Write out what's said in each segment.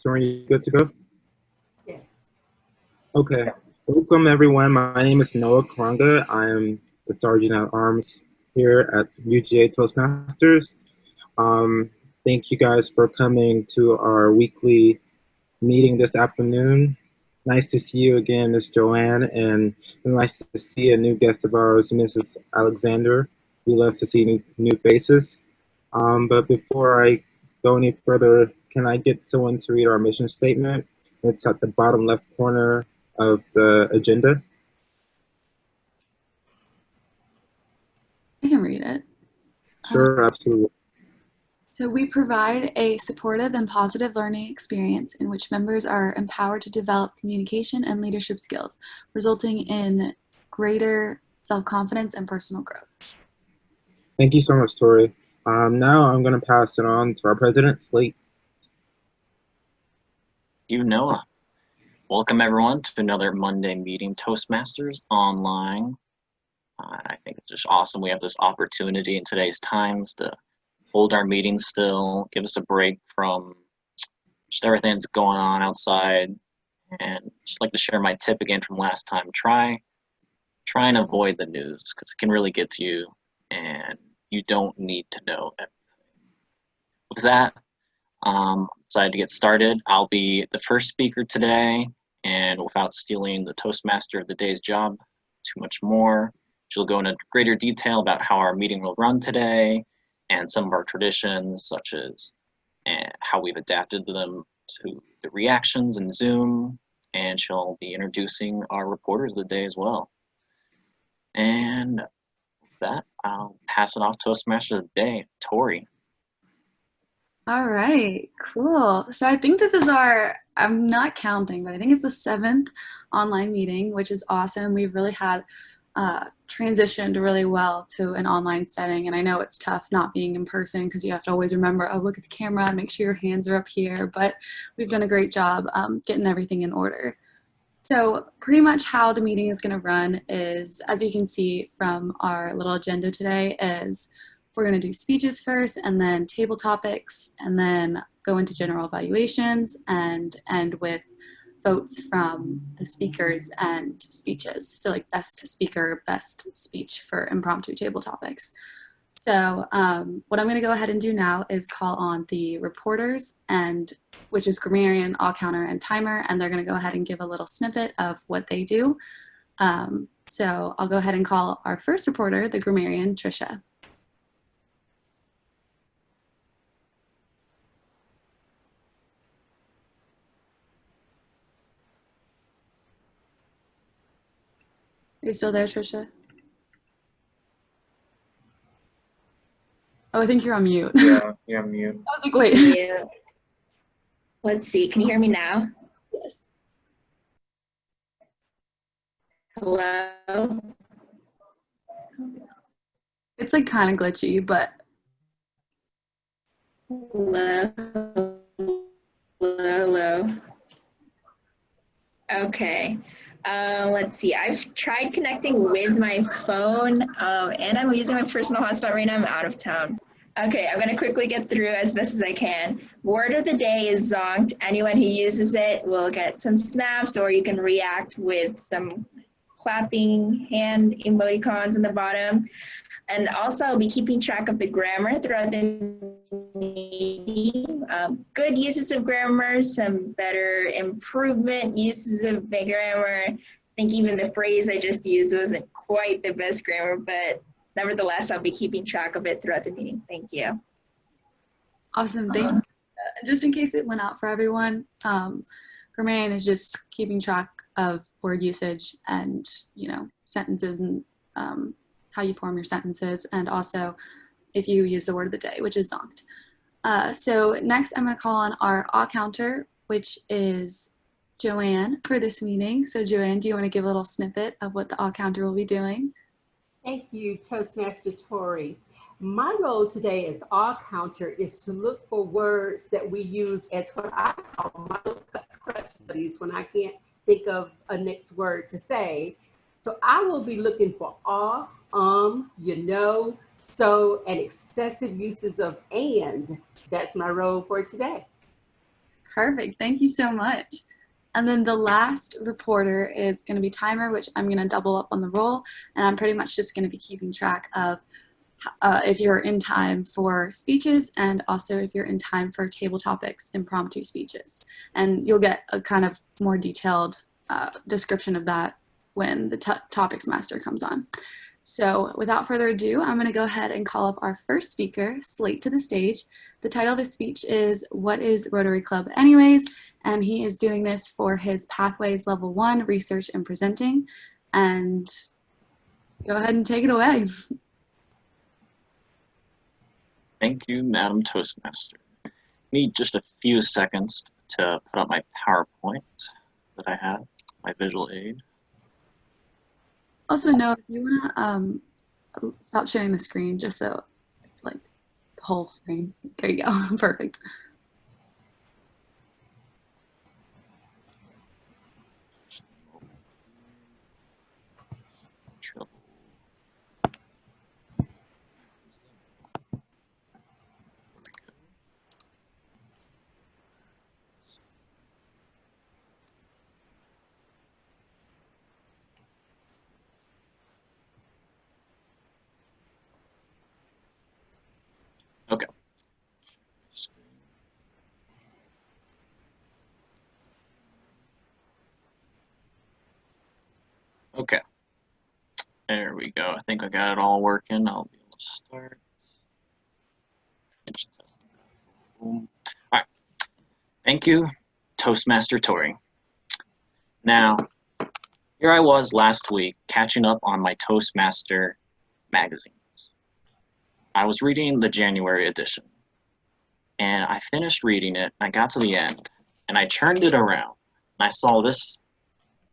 Tori, you good to go? Yes. Okay. Welcome, everyone. My name is Noah Kuranga. I am the Sergeant at Arms here at UGA Toastmasters. Um, Thank you guys for coming to our weekly meeting this afternoon. Nice to see you again, Miss Joanne, and nice to see a new guest of ours, Mrs. Alexander. We love to see new faces. But before I go any further, can I get someone to read our mission statement? It's at the bottom left corner of the agenda. I can read it. Sure, absolutely. So we provide a supportive and positive learning experience in which members are empowered to develop communication and leadership skills, resulting in greater self-confidence and personal growth. Thank you so much, Tori. Now I'm going to pass it on to our president, Slate. Thank you, Noah. Welcome, everyone, to another Monday meeting, Toastmasters online. I think it's just awesome we have this opportunity in today's times to hold our meetings still, give us a break from just everything that's going on outside, and just like to share my tip again from last time. Try and avoid the news, because it can really get to you, and you don't need to know everything. With that, I'm excited to get started. I'll be the first speaker today, and without stealing the Toastmaster of the day's job too much more, she'll go into greater detail about how our meeting will run today, and some of our traditions, such as how we've adapted them to the reactions in Zoom, and she'll be introducing our reporters of the day as well. And with that, I'll pass it off to Toastmaster of the day, Tori. All right, cool. So I think this is I'm not counting, but I think it's the 7th online meeting, which is awesome. We've really had transitioned really well to an online setting, and I know it's tough not being in person because you have to always remember, oh, look at the camera, make sure your hands are up here, but we've done a great job getting everything in order. So pretty much how the meeting is going to run is, as you can see from our little agenda today, is we're going to do speeches first, and then table topics, and then go into general evaluations, and end with votes from the speakers and speeches. So like best speaker, best speech for impromptu table topics. So what I'm going to go ahead and do now is call on the reporters, which is Grammarian, All Counter, and Timer, and they're going to go ahead and give a little snippet of what they do. So I'll go ahead and call our first reporter, the Grammarian, Tricia. Are you still there, Tricia? Oh, I think you're on mute. Yeah, you're on mute. I was like, wait. Mute. Let's see, can you hear me now? Yes. Hello? It's like kind of glitchy, but. Hello? Hello? Okay. Let's see, I've tried connecting with my phone, and I'm using my personal hotspot right now. I'm out of town. Okay, I'm gonna quickly get through as best as I can. Word of the day is zonked. Anyone who uses it will get some snaps, or you can react with some clapping hand emoticons in the bottom. And also, I'll be keeping track of the grammar throughout the meeting. Good uses of grammar, some better improvement uses of the grammar. I think even the phrase I just used wasn't quite the best grammar, but nevertheless, I'll be keeping track of it throughout the meeting. Thank you. Awesome, thank you. Just in case it went out for everyone, Grammarian is just keeping track of word usage and, sentences and how you form your sentences, and also if you use the word of the day, which is zonked. So next I'm going to call on our All Counter, which is Joanne, for this meeting. So Joanne, do you want to give a little snippet of what the All Counter will be doing? Thank you, Toastmaster Tori. My role today as All Counter is to look for words that we use as what I call my little crutch buddies when I can't think of a next word to say. So I will be looking for all, so, and excessive uses of and. That's my role for today. Perfect. Thank you so much. And then the last reporter is going to be Timer, which I'm going to double up on the role. And I'm pretty much just going to be keeping track of if you're in time for speeches and also if you're in time for table topics, impromptu speeches. And you'll get a kind of more detailed description of that when the topics master comes on. So without further ado, I'm going to go ahead and call up our first speaker, Slate, to the stage. The title of his speech is What is Rotary Club Anyways? And he is doing this for his Pathways Level 1 Research and Presenting. And go ahead and take it away. Thank you, Madam Toastmaster. Need just a few seconds to put up my PowerPoint that I have, my visual aid. Also, no, if you want to stop sharing the screen just so it's like the whole frame. There you go. Perfect. Okay. Okay. There we go. I think I got it all working. I'll be able to start. Boom. All right. Thank you, Toastmaster Tori. Now, here I was last week catching up on my Toastmaster magazines. I was reading the January edition, and I finished reading it. I got to the end, and I turned it around, and I saw this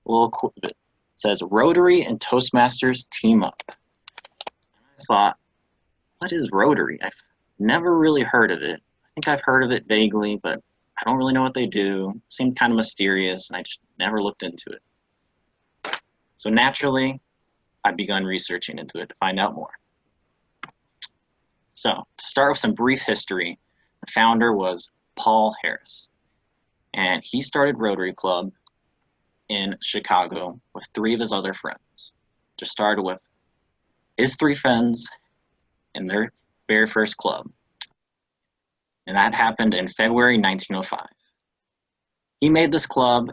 little quote that says, Rotary and Toastmasters team up. And I thought, what is Rotary? I've never really heard of it. I think I've heard of it vaguely, but I don't really know what they do. It seemed kind of mysterious, and I just never looked into it. So naturally, I've begun researching into it to find out more. So to start with some brief history, the founder was Paul Harris, and he started Rotary Club in Chicago with 3 of his other friends. Just started with his 3 friends in their very first club. And that happened in February 1905. He made this club,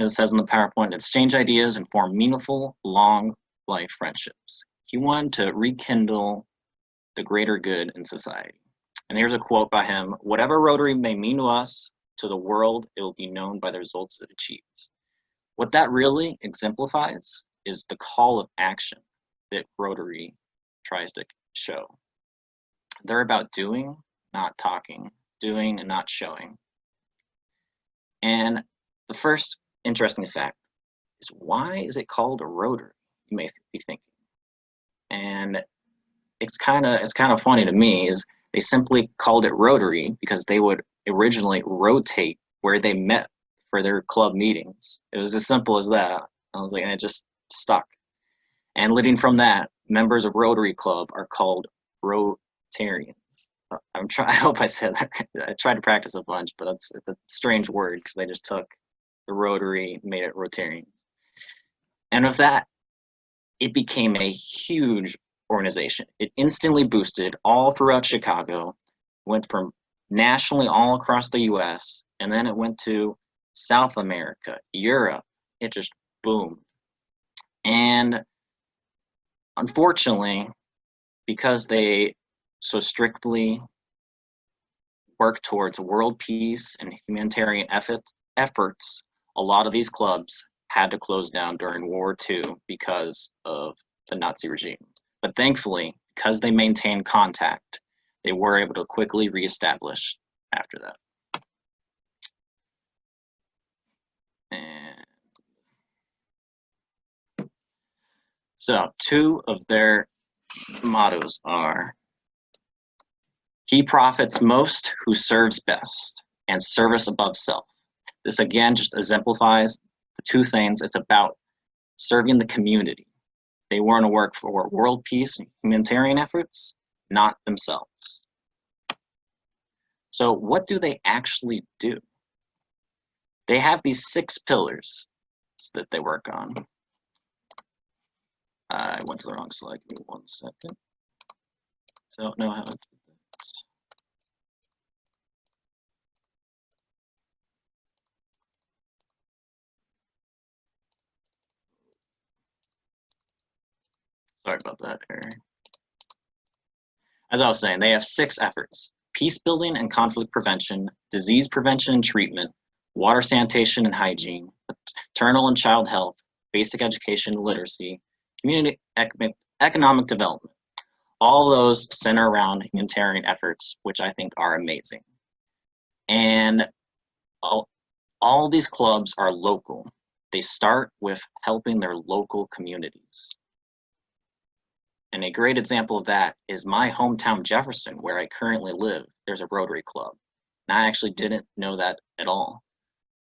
as it says in the PowerPoint, exchange ideas and form meaningful, long life friendships. He wanted to rekindle the greater good in society. And here's a quote by him: whatever Rotary may mean to us, to the world, it will be known by the results it achieves. What that really exemplifies is the call of action that Rotary tries to show. They're about doing, not talking, doing and not showing. And the first interesting fact is, why is it called a Rotary? You may be thinking. And it's kind of funny to me is they simply called it Rotary because they would originally rotate where they met for their club meetings. It was as simple as that. I was like, and it just stuck. And leading from that, members of Rotary Club are called Rotarians. I hope I said that right. I tried to practice a bunch, but it's a strange word because they just took the Rotary, made it Rotarians. And with that, it became a huge organization. It instantly boosted all throughout Chicago, went from nationally all across the US, and then it went to South America, Europe. It just boomed. And unfortunately, because they so strictly work towards world peace and humanitarian efforts, a lot of these clubs had to close down during World War II because of the Nazi regime. But thankfully, because they maintained contact, they were able to quickly reestablish after that. And so 2 of their mottos are, he profits most who serves best, and service above self. This again just exemplifies the 2 things. It's about serving the community. They want to work for world peace and humanitarian efforts, not themselves. So what do they actually do? They have these 6 pillars that they work on. I went to the wrong slide. Give me 1 second. Don't know how to do this. Sorry about that, error. As I was saying, they have 6 efforts: peace building and conflict prevention, disease prevention and treatment, water sanitation and hygiene, maternal and child health, basic education and literacy, community economic development. All those center around humanitarian efforts, which I think are amazing. And all these clubs are local. They start with helping their local communities. And a great example of that is my hometown, Jefferson, where I currently live. There's a Rotary Club. And I actually didn't know that at all.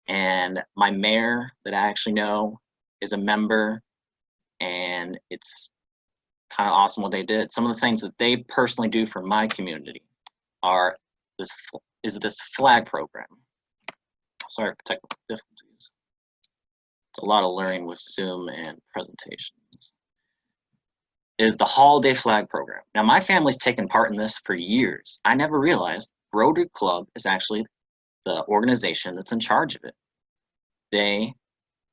And my mayor that I actually know is a member, and it's kind of awesome what they did. Some of the things that they personally do for my community are this flag program. Sorry for the technical difficulties. It's a lot of learning with Zoom and presentations. Is the holiday flag program. Now, my family's taken part in this for years. I never realized Rotary Club is actually the organization that's in charge of it.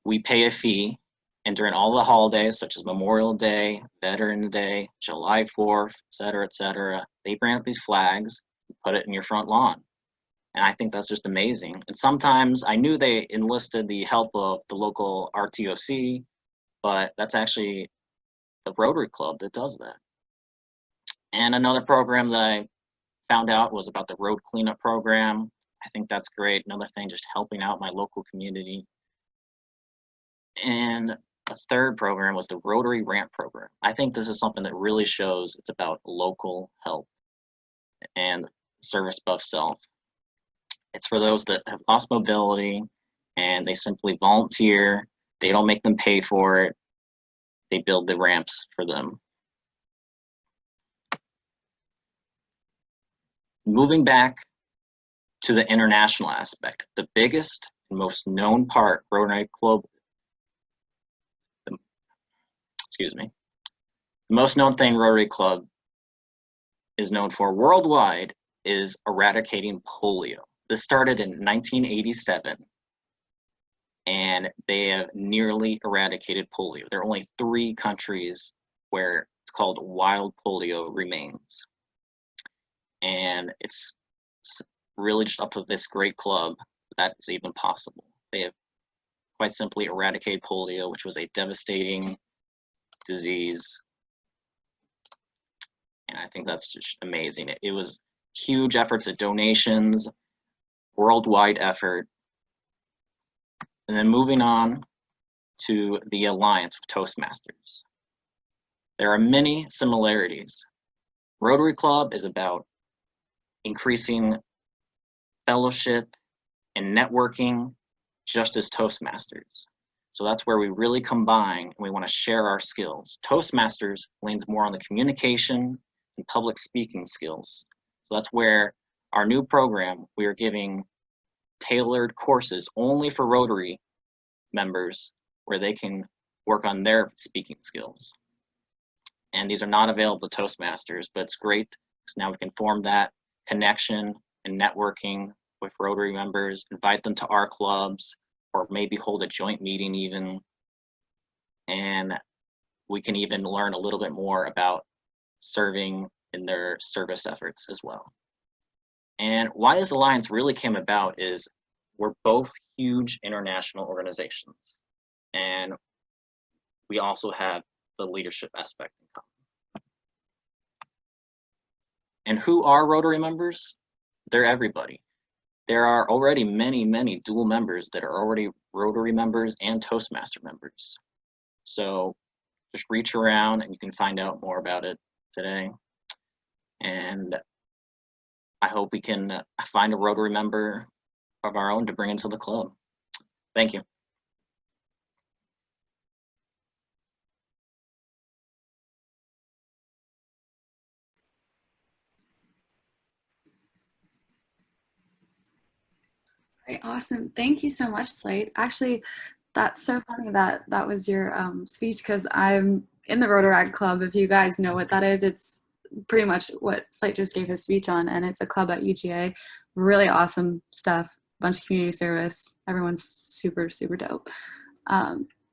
We pay a fee, and during all the holidays, such as Memorial Day, Veterans Day, July 4th, et cetera, they bring up these flags and put it in your front lawn. And I think that's just amazing. And sometimes I knew they enlisted the help of the local RTOC, but that's actually the Rotary Club that does that. And another program that I found out was about the road cleanup program. I think that's great. Another thing, just helping out my local community. And a third program was the Rotary Ramp program. I think this is something that really shows it's about local help and service above self. It's for those that have lost mobility and they simply volunteer. They don't make them pay for it. They build the ramps for them. Moving back to the international aspect, the biggest and most known part Rotary Club, the most known thing Rotary Club is known for worldwide is eradicating polio. This started in 1987, and they have nearly eradicated polio. There are only 3 countries where it's called wild polio remains. And it's really just up to this great club that it's even possible. They have quite simply eradicated polio, which was a devastating disease. And I think that's just amazing. It was huge efforts of donations, worldwide effort. And then moving on to the alliance with Toastmasters. There are many similarities. Rotary Club is about increasing fellowship and networking, just as Toastmasters. So that's where we really combine and we want to share our skills. Toastmasters leans more on the communication and public speaking skills. So that's where our new program, we are giving tailored courses only for Rotary members where they can work on their speaking skills. And these are not available to Toastmasters, but it's great because now we can form that connection and networking with Rotary members, invite them to our clubs, or maybe hold a joint meeting even. And we can even learn a little bit more about serving in their service efforts as well. And why this alliance really came about is we're both huge international organizations, and we also have the leadership aspect in common. And who are Rotary members? They're everybody. There are already many, many dual members that are already Rotary members and Toastmaster members. So just reach around and you can find out more about it today. And I hope we can find a Rotary member of our own to bring into the club. Thank you. Right, awesome. Thank you so much, Slate. Actually, that's so funny that that was your speech because I'm in the Rotary Club. If you guys know what that is, it's pretty much what Slate just gave his speech on, and it's a club at UGA. Really awesome stuff. Bunch of community service. Everyone's super, super dope.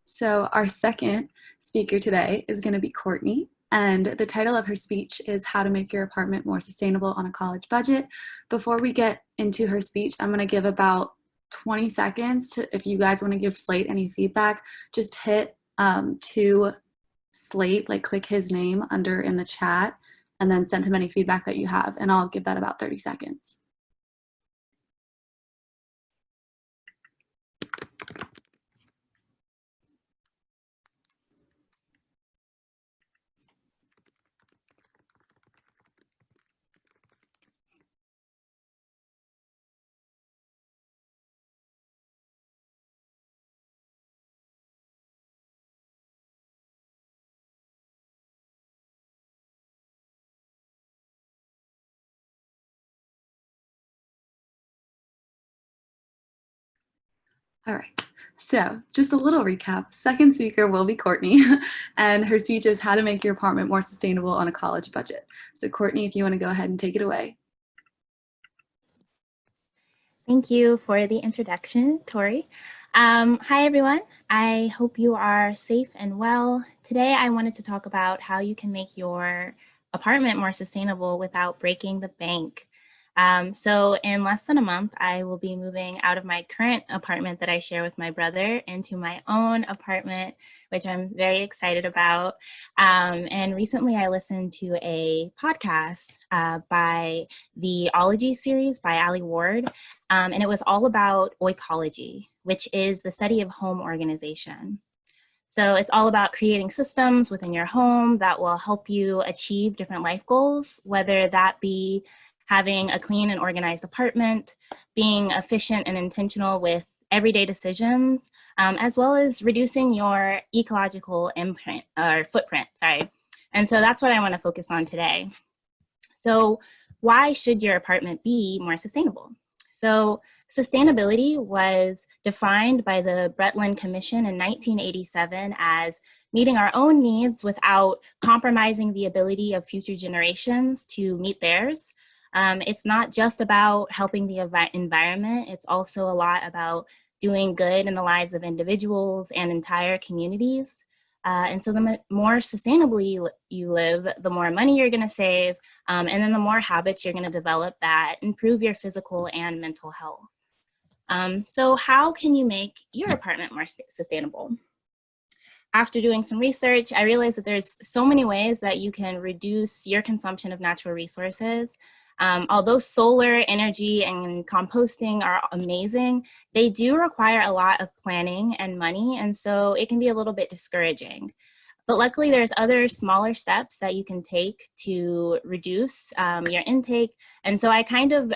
So our second speaker today is going to be Courtney. And the title of her speech is How to Make Your Apartment More Sustainable on a College Budget. Before we get into her speech, I'm going to give about 20 seconds to, if you guys want to give Slate any feedback, just hit to Slate, like click his name under in the chat, and then send him any feedback that you have. And I'll give that about 30 seconds. All right, so just a little recap. Second speaker will be Courtney, and her speech is How to Make Your Apartment More Sustainable on a College Budget. So Courtney, if you want to go ahead and take it away. Thank you for the introduction, Tori. Hi, everyone. I hope you are safe and well. Today, I wanted to talk about how you can make your apartment more sustainable without breaking the bank. So in less than a month, I will be moving out of my current apartment that I share with my brother into my own apartment, which I'm very excited about. And recently I listened to a podcast by the Ology series by Ali Ward, and it was all about oikology, which is the study of home organization. So it's all about creating systems within your home that will help you achieve different life goals, whether that be having a clean and organized apartment, being efficient and intentional with everyday decisions, as well as reducing your ecological imprint or footprint, And so that's what I want to focus on today. So why should your apartment be more sustainable? So sustainability was defined by the Brundtland Commission in 1987 as meeting our own needs without compromising the ability of future generations to meet theirs. It's not just about helping the environment, it's also a lot about doing good in the lives of individuals and entire communities. And so the more sustainably you live, the more money you're gonna save, and then the more habits you're gonna develop that improve your physical and mental health. So how can you make your apartment more sustainable? After doing some research, I realized that there's so many ways that you can reduce your consumption of natural resources. Although solar energy and composting are amazing, they do require a lot of planning and money, and so it can be a little bit discouraging. But luckily, there's other smaller steps that you can take to reduce your intake, and so I kind of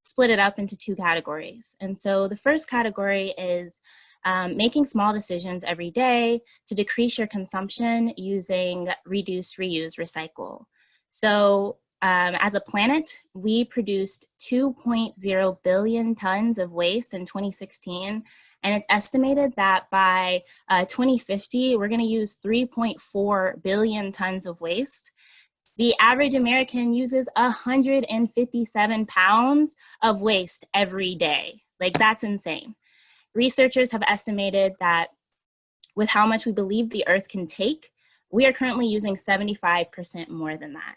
split it up into two categories. And so the first category is making small decisions every day to decrease your consumption using reduce, reuse, recycle. So as a planet, we produced 2.0 billion tons of waste in 2016, and it's estimated that by 2050, we're going to use 3.4 billion tons of waste. The average American uses 157 pounds of waste every day. Like, that's insane. Researchers have estimated that with how much we believe the Earth can take, we are currently using 75% more than that.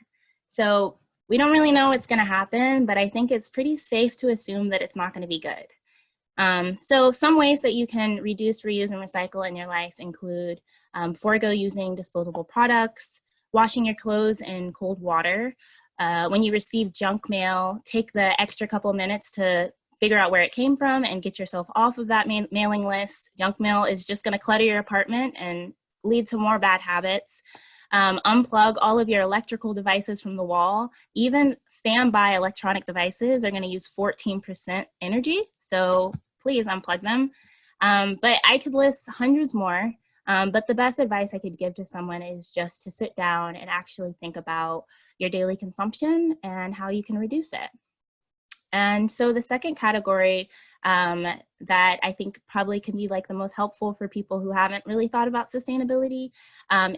So we don't really know what's going to happen, but I think it's pretty safe to assume that it's not going to be good. So some ways that you can reduce, reuse, and recycle in your life include forego using disposable products, washing your clothes in cold water. When you receive junk mail, take the extra couple minutes to figure out where it came from and get yourself off of that mailing list. Junk mail is just going to clutter your apartment and lead to more bad habits. Unplug all of your electrical devices from the wall. Even standby electronic devices are going to use 14% energy, so please unplug them. But I could list hundreds more, but the best advice I could give to someone is just to sit down and actually think about your daily consumption and how you can reduce it. And so the second category that I think probably can be like the most helpful for people who haven't really thought about sustainability,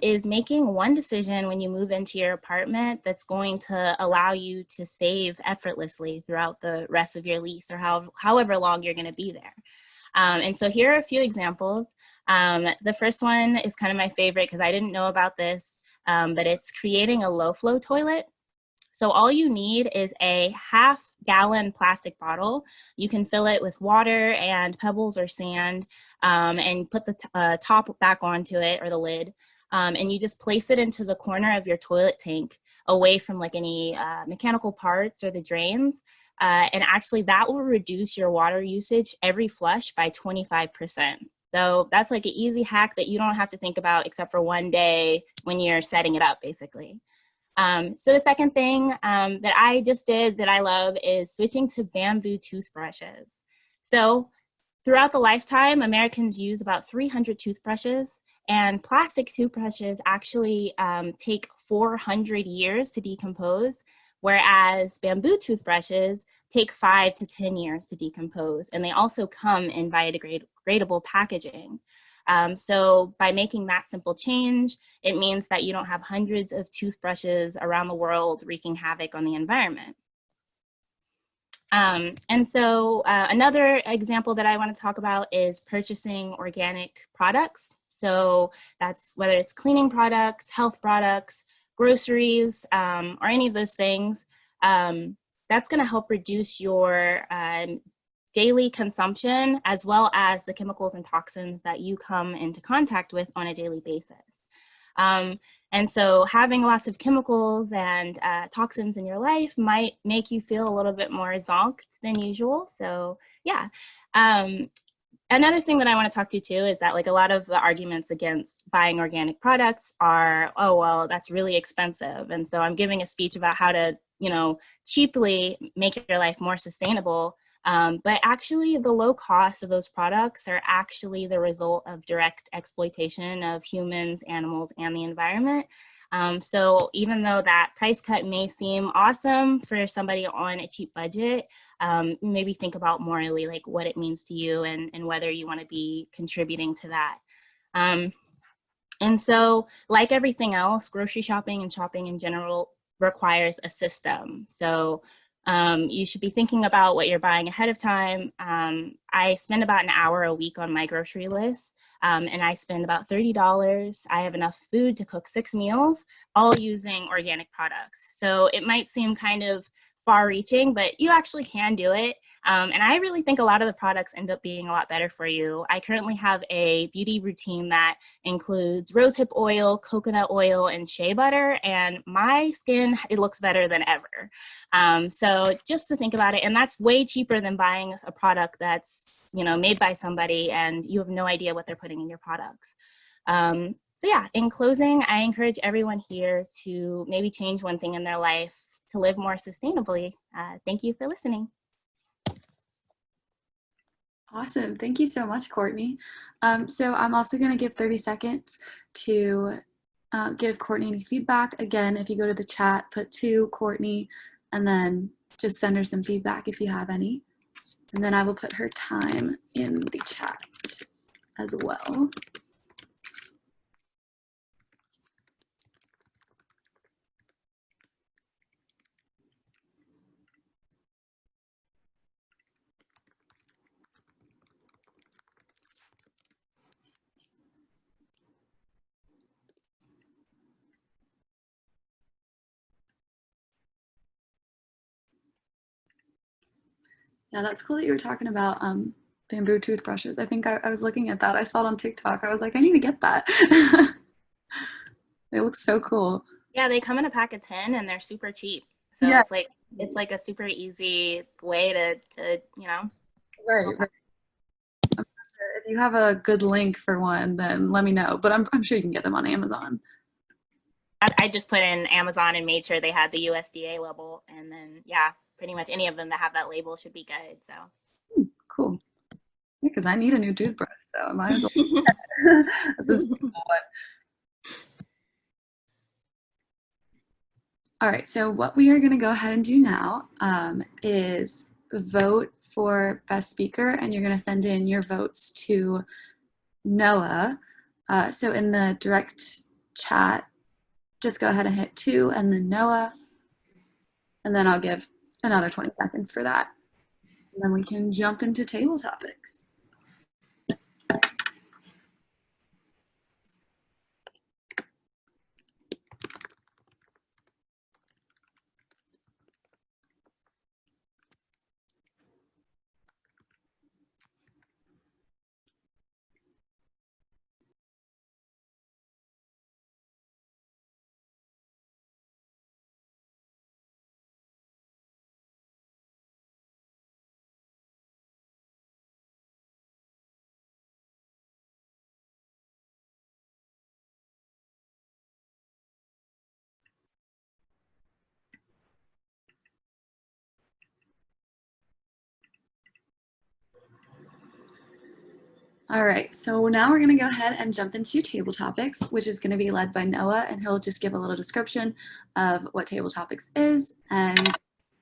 is making one decision when you move into your apartment that's going to allow you to save effortlessly throughout the rest of your lease, or however long you're going to be there. And so here are a few examples. The first one is kind of my favorite because I didn't know about this, but it's creating a low flow toilet. So all you need is a half-gallon plastic bottle. You can fill it with water and pebbles or sand, and put the top back onto it, or the lid, and you just place it into the corner of your toilet tank, away from like any mechanical parts or the drains. And actually that will reduce your water usage every flush by 25%. So that's like an easy hack that you don't have to think about except for one day when you're setting it up, basically. So the second thing that I just did that I love is switching to bamboo toothbrushes. So throughout the lifetime, Americans use about 300 toothbrushes, and plastic toothbrushes actually take 400 years to decompose, whereas bamboo toothbrushes take 5 to 10 years to decompose, and they also come in biodegradable packaging. So by making that simple change, it means that you don't have hundreds of toothbrushes around the world wreaking havoc on the environment. And so another example that I want to talk about is purchasing organic products. So that's whether it's cleaning products, health products, groceries, or any of those things. That's going to help reduce your daily consumption, as well as the chemicals and toxins that you come into contact with on a daily basis. And so having lots of chemicals and toxins in your life might make you feel a little bit more zonked than usual. So yeah. Another thing that I want to talk to too is that like a lot of the arguments against buying organic products are, oh, well, that's really expensive. And so I'm giving a speech about how to, you know, cheaply make your life more sustainable. But actually the low cost of those products are actually the result of direct exploitation of humans, animals, and the environment. So even though that price cut may seem awesome for somebody on a cheap budget, maybe think about morally like what it means to you, and whether you want to be contributing to that. And so like everything else, grocery shopping and shopping in general requires a system. So you should be thinking about what you're buying ahead of time. I spend about an hour a week on my grocery list, and I spend about $30. I have enough food to cook 6 meals, all using organic products. So it might seem kind of far-reaching, but you actually can do it. And I really think a lot of the products end up being a lot better for you. I currently have a beauty routine that includes rosehip oil, coconut oil, and shea butter, and my skin, it looks better than ever. So just to think about it, and that's way cheaper than buying a product that's, you know, made by somebody and you have no idea what they're putting in your products. So yeah, in closing, I encourage everyone here to maybe change one thing in their life to live more sustainably. Thank you for listening. Awesome. Thank you so much, Courtney. So I'm also going to give 30 seconds to give Courtney any feedback. Again, if you go to the chat, put to Courtney, and then just send her some feedback if you have any. And then I will put her time in the chat as well. Yeah, that's cool that you were talking about bamboo toothbrushes. I think I was looking at that. I saw it on TikTok. I was like, I need to get that. They look so cool. Yeah, they come in a pack of 10 and they're super cheap. So yeah, it's like a super easy way to you know. Right. If you have a good link for one, then let me know. But I'm sure you can get them on Amazon. I just put in Amazon and made sure they had the USDA label, and then yeah, pretty much any of them that have that label should be good. So cool. Yeah, because I need a new toothbrush, so I might as well. This is a cool one. All right, so what we are going to go ahead and do now is vote for best speaker, and you're going to send in your votes to Noah. So in the direct chat, just go ahead and hit 2 and then Noah, and then I'll give another 20 seconds for that. And then we can jump into table topics. All right, so now we're going to go ahead and jump into table topics, which is going to be led by Noah, and he'll just give a little description of what table topics is and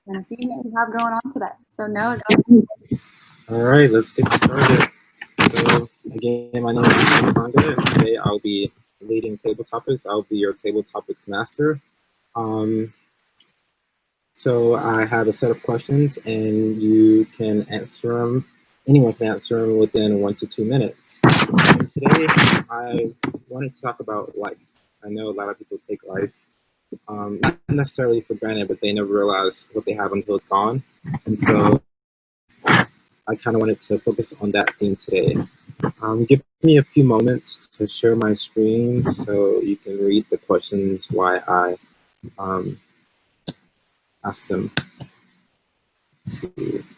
a theme that we have going on today. So Noah, go ahead. All right, let's get started. So again, my name is Kuranga, and today I'll be leading table topics. I'll be your table topics master. So I have a set of questions, and you can answer them. Anyone can answer them within 1 to 2 minutes. And today, I wanted to talk about life. I know a lot of people take life not necessarily for granted, but they never realize what they have until it's gone. And so I kind of wanted to focus on that theme today. Give me a few moments to share my screen so you can read the questions while I ask them. Let's see.